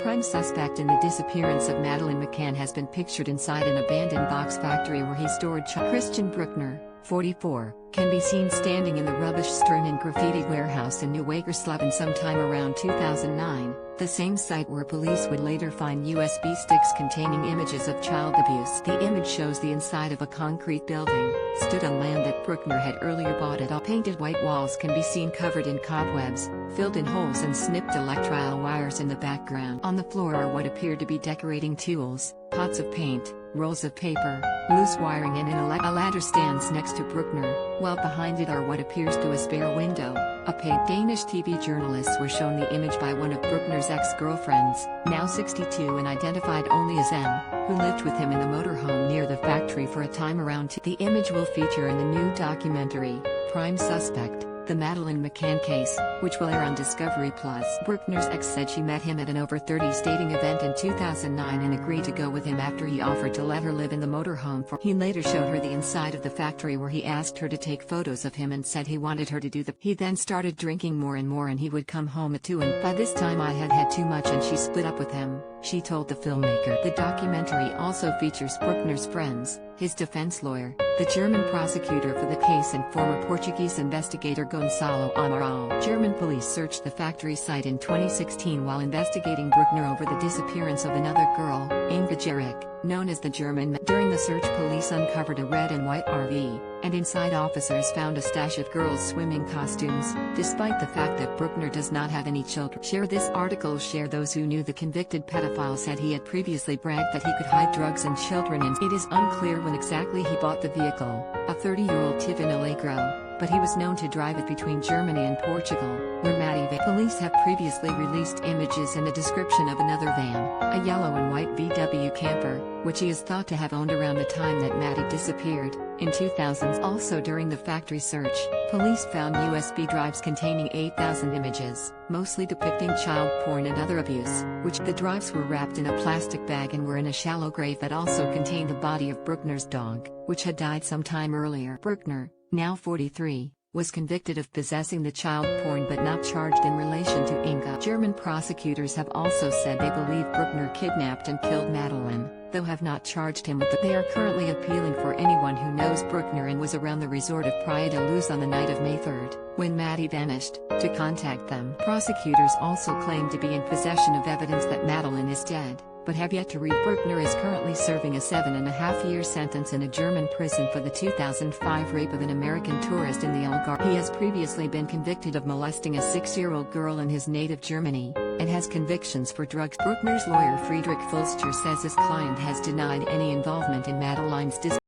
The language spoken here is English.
prime suspect in the disappearance of Madeleine McCann has been pictured inside an abandoned box factory where he stored Christian Bruckner, 44, can be seen standing in the rubbish-strewn and graffitied warehouse in New Wagersloven sometime around 2009, the same site where police would later find USB sticks containing images of child abuse. The image shows the inside of a concrete building, stood on land that Bruckner had earlier bought at all. Painted white walls can be seen covered in cobwebs, filled in holes and snipped electrical wires in the background. On the floor are what appear to be decorating tools, pots of paint, rolls of paper, loose wiring, and a ladder stands next to Bruckner, while behind it are what appears to a spare window. A paid Danish TV journalists were shown the image by one of Bruckner's ex-girlfriends, now 62 and identified only as M, who lived with him in the motorhome near the factory for a time around. The image will feature in the new documentary, Prime Suspect: The Madeleine McCann Case, which will air on Discovery+. Bruckner's ex said she met him at an over-30s dating event in 2009 and agreed to go with him after he offered to let her live in the motorhome. He later showed her the inside of the factory where he asked her to take photos of him and said he wanted her to do the. He then started drinking more and more and he would come home at 2 and by this time I had had too much and she split up with him, she told the filmmaker. The documentary also features Bruckner's friends, his defense lawyer, the German prosecutor for the case and former Portuguese investigator Gonçalo Amaral. German police searched the factory site in 2016 while investigating Bruckner over the disappearance of another girl, Inga Jarek, known as the German. During the search, police uncovered a red and white RV, and inside officers found a stash of girls' swimming costumes, despite the fact that Bruckner does not have any children. Share this article. Share those who knew the convicted pedophile said he had previously bragged that he could hide drugs and children in. It is unclear when exactly he bought the vehicle, a 30-year-old Tivin Allegro, but he was known to drive it between Germany and Portugal, where Maddie. Police have previously released images and a description of another van, a yellow and white VW camper, which he is thought to have owned around the time that Maddie disappeared, in 2000s. Also during the factory search, police found USB drives containing 8,000 images, mostly depicting child porn and other abuse, which the drives were wrapped in a plastic bag and were in a shallow grave that also contained the body of Bruckner's dog, which had died some time earlier. Bruckner, now 43, was convicted of possessing the child porn but not charged in relation to Inga. German prosecutors have also said they believe Bruckner kidnapped and killed Madeleine, though have not charged him with They are currently appealing for anyone who knows Bruckner and was around the resort of Praia da Luz on the night of May 3, when Maddie vanished, to contact them. Prosecutors also claim to be in possession of evidence that Madeleine is dead, but have yet to read. Bruckner is currently serving a 7.5-year sentence in a German prison for the 2005 rape of an American tourist in the Algarve. He has previously been convicted of molesting a 6-year-old girl in his native Germany, and has convictions for drugs. Bruckner's lawyer Friedrich Fulster says his client has denied any involvement in Madeleine's disappearance.